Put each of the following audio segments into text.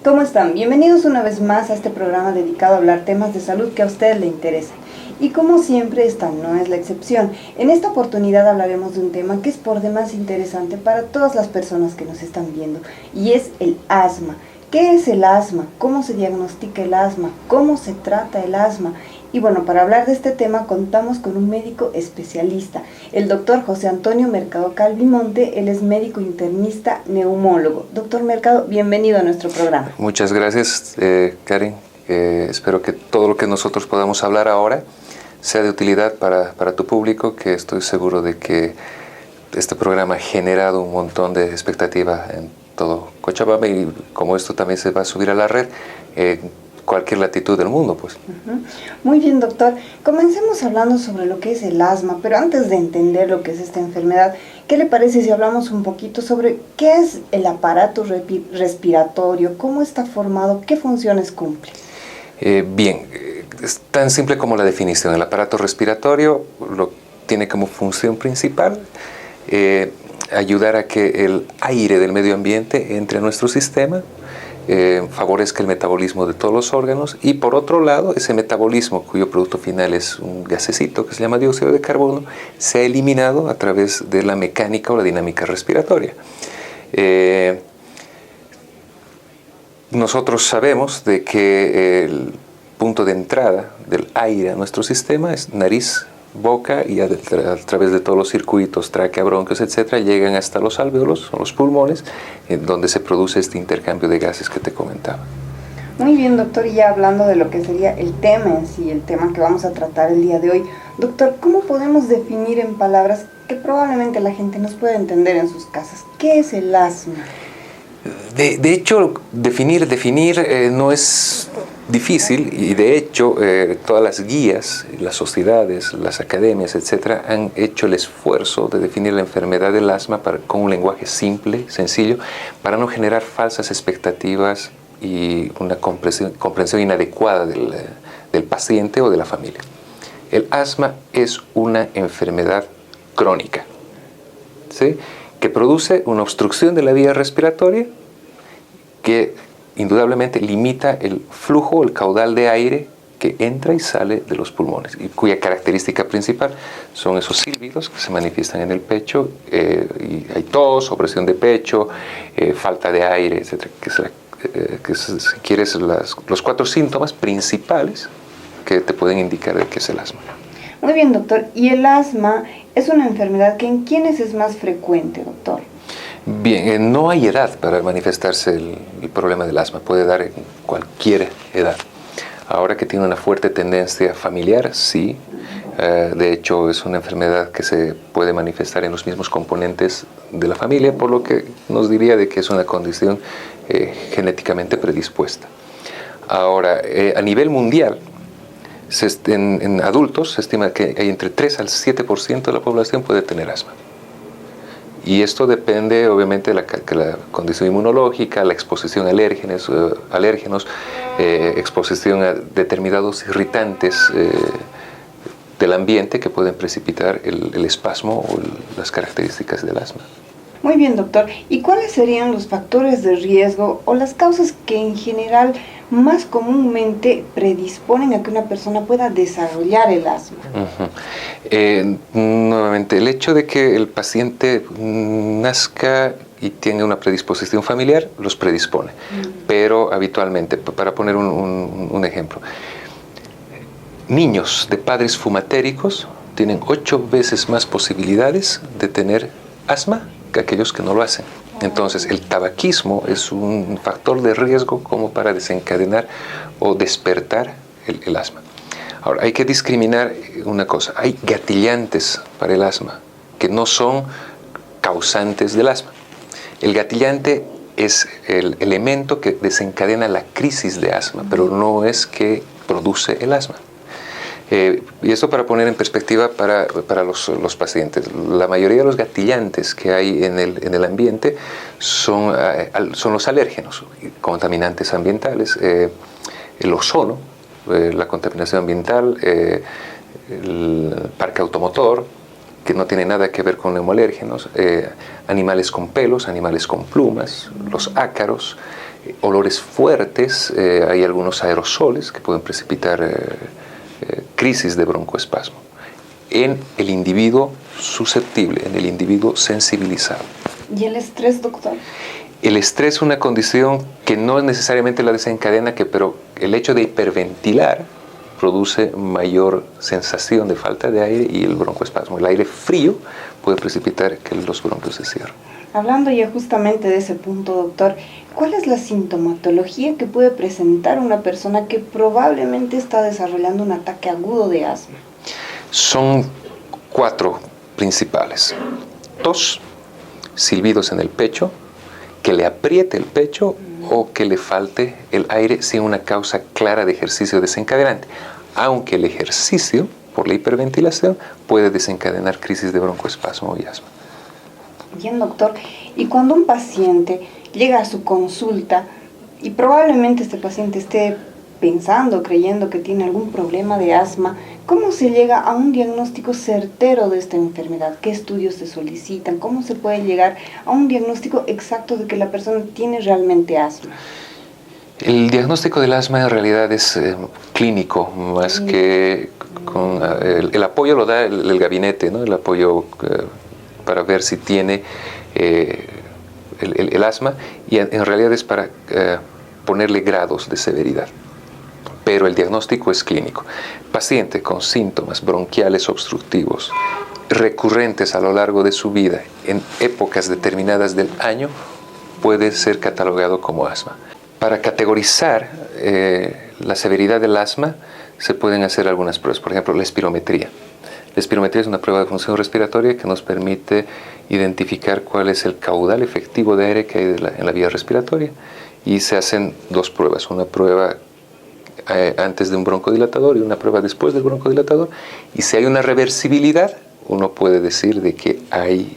¿Cómo están? Bienvenidos una vez más a este programa dedicado a hablar temas de salud que a ustedes les interesan. Y como siempre, esta no es la excepción. En esta oportunidad hablaremos de un tema que es por demás interesante para todas las personas que nos están viendo, y es el asma. ¿Qué es el asma? ¿Cómo se diagnostica el asma? ¿Cómo se trata el asma? Y bueno, para hablar de este tema contamos con un médico especialista, el doctor José Antonio Mercado Calvimonte. Él es médico internista neumólogo. Doctor Mercado, bienvenido a nuestro programa. Muchas gracias, Karen. Espero que todo lo que nosotros podamos hablar ahora sea de utilidad para tu público, que estoy seguro de que este programa ha generado un montón de expectativa en todo Cochabamba, y como esto también se va a subir a la red, cualquier latitud del mundo, pues. Muy bien, doctor. Comencemos hablando sobre lo que es el asma, pero antes de entender lo que es esta enfermedad, ¿qué le parece si hablamos un poquito sobre qué es el aparato respiratorio, cómo está formado, qué funciones cumple? Bien, es tan simple como la definición. El aparato respiratorio tiene como función principal ayudar a que el aire del medio ambiente entre a nuestro sistema, favorezca el metabolismo de todos los órganos, y por otro lado, ese metabolismo, cuyo producto final es un gasecito que se llama dióxido de carbono, se ha eliminado a través de la mecánica o la dinámica respiratoria. Nosotros sabemos de que el punto de entrada del aire a nuestro sistema es nariz, boca, y a través de todos los circuitos, tráquea, bronquios, etcétera, llegan hasta los alvéolos o los pulmones, donde se produce este intercambio de gases que te comentaba. Muy bien, doctor, y ya hablando de lo que sería el tema en sí, el tema que vamos a tratar el día de hoy, doctor, ¿cómo podemos definir en palabras que probablemente la gente nos pueda entender en sus casas? ¿Qué es el asma? De hecho, definir no es difícil, y de hecho todas las guías, las sociedades, las academias, etcétera, han hecho el esfuerzo de definir la enfermedad del asma con un lenguaje simple, sencillo, para no generar falsas expectativas y una comprensión inadecuada del paciente o de la familia. El asma es una enfermedad crónica, ¿sí?, que produce una obstrucción de la vía respiratoria que indudablemente limita el flujo, el caudal de aire que entra y sale de los pulmones, y cuya característica principal son esos silbidos que se manifiestan en el pecho, y hay tos, opresión de pecho, falta de aire, etc. Que si quieres, los 4 síntomas principales que te pueden indicar de qué es el asma. Muy bien, doctor. ¿Y el asma es una enfermedad que en quiénes es más frecuente, doctor? Bien, no hay edad para manifestarse el problema del asma. Puede dar en cualquier edad. Ahora que tiene una fuerte tendencia familiar, sí. De hecho, es una enfermedad que se puede manifestar en los mismos componentes de la familia, por lo que nos diría de que es una condición genéticamente predispuesta. Ahora, a nivel mundial, en adultos se estima que hay entre 3 al 7% de la población puede tener asma. Y esto depende obviamente de la condición inmunológica, la exposición a alérgenos, exposición a determinados irritantes del ambiente que pueden precipitar el espasmo o las características del asma. Muy bien, doctor. ¿Y cuáles serían los factores de riesgo o las causas que en general más comúnmente predisponen a que una persona pueda desarrollar el asma? Nuevamente, el hecho de que el paciente nazca y tenga una predisposición familiar los predispone, pero habitualmente, para poner un ejemplo, niños de padres fumatéricos tienen 8 veces más posibilidades de tener asma que aquellos que no lo hacen. Entonces, el tabaquismo es un factor de riesgo como para desencadenar o despertar el asma. Ahora, hay que discriminar una cosa. Hay gatillantes para el asma que no son causantes del asma. El gatillante es el elemento que desencadena la crisis de asma, pero no es que produce el asma. Y esto para poner en perspectiva para los pacientes. La mayoría de los gatillantes que hay en el ambiente son los alérgenos, contaminantes ambientales, el ozono, la contaminación ambiental, el parque automotor, que no tiene nada que ver con neumoalérgenos, animales con pelos, animales con plumas, los ácaros, olores fuertes, hay algunos aerosoles que pueden precipitar crisis de broncoespasmo en el individuo susceptible, en el individuo sensibilizado. ¿Y el estrés, doctor? El estrés es una condición que no necesariamente la desencadena, pero el hecho de hiperventilar produce mayor sensación de falta de aire y el broncoespasmo. El aire frío puede precipitar que los bronquios se cierren. Hablando ya justamente de ese punto, doctor, ¿cuál es la sintomatología que puede presentar una persona que probablemente está desarrollando un ataque agudo de asma? Son 4 principales: tos, silbidos en el pecho, que le apriete el pecho o que le falte el aire sin una causa clara de ejercicio desencadenante, aunque el ejercicio, por la hiperventilación, puede desencadenar crisis de broncoespasmo y asma. Bien, doctor. Y cuando un paciente llega a su consulta y probablemente este paciente esté pensando, creyendo que tiene algún problema de asma, ¿cómo se llega a un diagnóstico certero de esta enfermedad? ¿Qué estudios se solicitan? ¿Cómo se puede llegar a un diagnóstico exacto de que la persona tiene realmente asma? El diagnóstico del asma en realidad es clínico, más que con el apoyo lo da el gabinete, ¿no? El apoyo para ver si tiene el asma, y en realidad es para ponerle grados de severidad. Pero el diagnóstico es clínico. Paciente con síntomas bronquiales obstructivos recurrentes a lo largo de su vida en épocas determinadas del año puede ser catalogado como asma. Para categorizar la severidad del asma se pueden hacer algunas pruebas, por ejemplo la espirometría. La espirometría es una prueba de función respiratoria que nos permite identificar cuál es el caudal efectivo de aire que hay en la vía respiratoria, y se hacen 2 pruebas, una prueba antes de un broncodilatador y una prueba después del broncodilatador, y si hay una reversibilidad, uno puede decir de que hay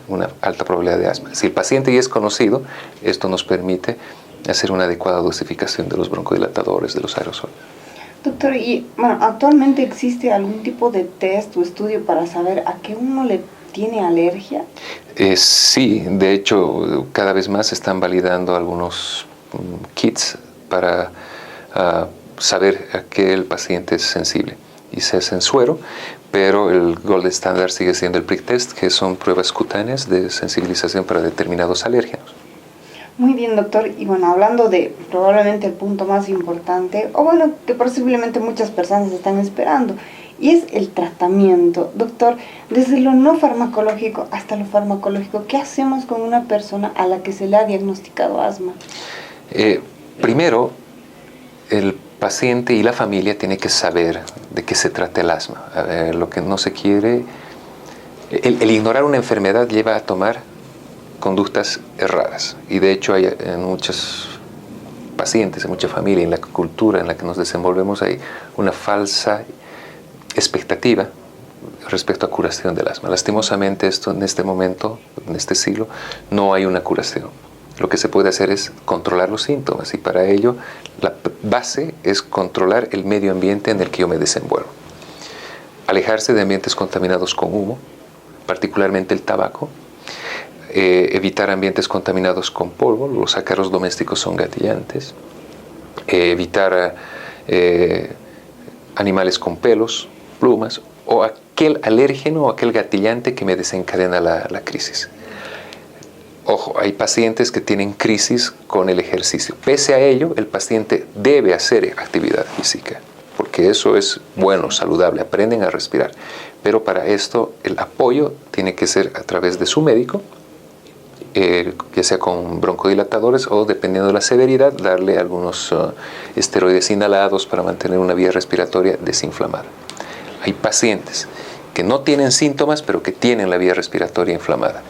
una alta probabilidad de asma. Si el paciente ya es conocido, esto nos permite hacer una adecuada dosificación de los broncodilatadores, de los aerosoles. Doctor, y bueno, ¿actualmente existe algún tipo de test o estudio para saber a qué uno le tiene alergia? Sí, de hecho, cada vez más se están validando algunos kits para saber a qué el paciente es sensible, y se hace en suero, pero el gold standard sigue siendo el prick test, que son pruebas cutáneas de sensibilización para determinados alérgenos. Muy bien, doctor. Y bueno, hablando de probablemente el punto más importante, o bueno, que posiblemente muchas personas están esperando, y es el tratamiento. Doctor, desde lo no farmacológico hasta lo farmacológico, ¿qué hacemos con una persona a la que se le ha diagnosticado asma? Primero, el paciente y la familia tienen que saber de qué se trata el asma. Lo que no se quiere, el ignorar una enfermedad lleva a tomar conductas erradas, y de hecho hay en muchos pacientes, en mucha familia, en la cultura en la que nos desenvolvemos, hay una falsa expectativa respecto a curación del asma. Lastimosamente esto en este momento, en este siglo, no hay una curación. Lo que se puede hacer es controlar los síntomas, y para ello la base es controlar el medio ambiente en el que yo me desenvuelvo. Alejarse de ambientes contaminados con humo, particularmente el tabaco. Evitar ambientes contaminados con polvo, los ácaros domésticos son gatillantes. Evitar animales con pelos, plumas, o aquel alérgeno o aquel gatillante que me desencadena la crisis. Ojo, hay pacientes que tienen crisis con el ejercicio. Pese a ello, el paciente debe hacer actividad física, porque eso es bueno, saludable, aprenden a respirar. Pero para esto el apoyo tiene que ser a través de su médico, ya sea con broncodilatadores o, dependiendo de la severidad, darle algunos esteroides inhalados para mantener una vía respiratoria desinflamada. Hay pacientes que no tienen síntomas, pero que tienen la vía respiratoria inflamada.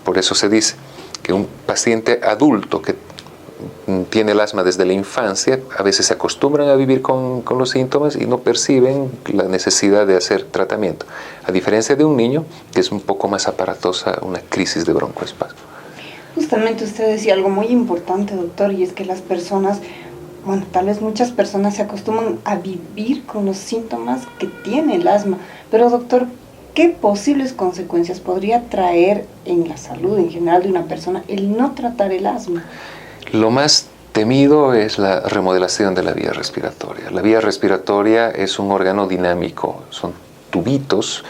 Por eso se dice que un paciente adulto que tiene el asma desde la infancia, a veces se acostumbran a vivir con los síntomas y no perciben la necesidad de hacer tratamiento, a diferencia de un niño que es un poco más aparatosa una crisis de broncoespasmo. Justamente usted decía algo muy importante, doctor, y es que las personas, bueno, tal vez muchas personas se acostumbran a vivir con los síntomas que tiene el asma, pero doctor, ¿qué posibles consecuencias podría traer en la salud en general de una persona el no tratar el asma? Lo más temido es la remodelación de la vía respiratoria. La vía respiratoria es un órgano dinámico, son tubitos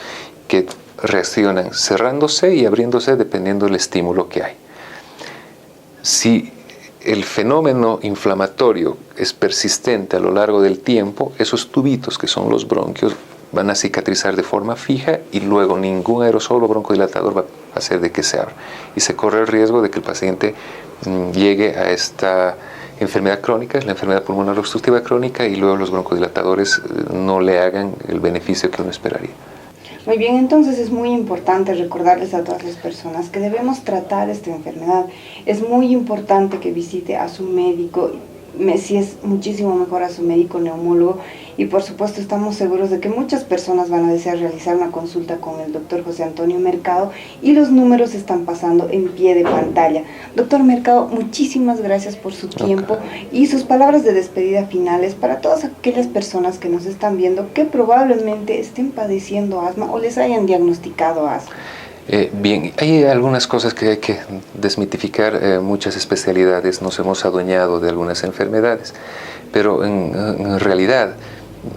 que reaccionan cerrándose y abriéndose dependiendo del estímulo que hay. Si el fenómeno inflamatorio es persistente a lo largo del tiempo, esos tubitos que son los bronquios van a cicatrizar de forma fija y luego ningún aerosol o broncodilatador va a hacer de que se abra. Y se corre el riesgo de que el paciente llegue a esta enfermedad crónica, es la enfermedad pulmonar obstructiva crónica, y luego los broncodilatadores no le hagan el beneficio que uno esperaría. Muy bien, entonces es muy importante recordarles a todas las personas que debemos tratar esta enfermedad. Es muy importante que visite a su médico, si es muchísimo mejor a su médico neumólogo, y por supuesto estamos seguros de que muchas personas van a desear realizar una consulta con el doctor José Antonio Mercado, y los números están pasando en pie de pantalla. Doctor Mercado, muchísimas gracias por su tiempo y sus palabras de despedida finales para todas aquellas personas que nos están viendo que probablemente estén padeciendo asma o les hayan diagnosticado asma. Bien, hay algunas cosas que hay que desmitificar. Muchas especialidades nos hemos adueñado de algunas enfermedades, pero en realidad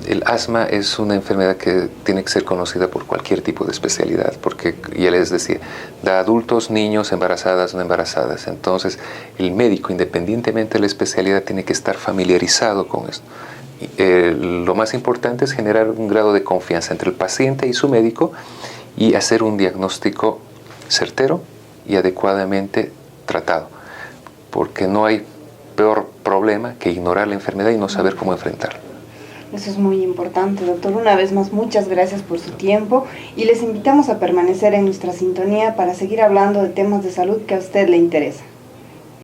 el asma es una enfermedad que tiene que ser conocida por cualquier tipo de especialidad, porque ya les decía, da adultos, niños, embarazadas, no embarazadas. Entonces el médico, independientemente de la especialidad, tiene que estar familiarizado con esto. Lo más importante es generar un grado de confianza entre el paciente y su médico, y hacer un diagnóstico certero y adecuadamente tratado, porque no hay peor problema que ignorar la enfermedad y no saber cómo enfrentarla. Eso es muy importante, doctor. Una vez más, muchas gracias por su tiempo y les invitamos a permanecer en nuestra sintonía para seguir hablando de temas de salud que a usted le interesan.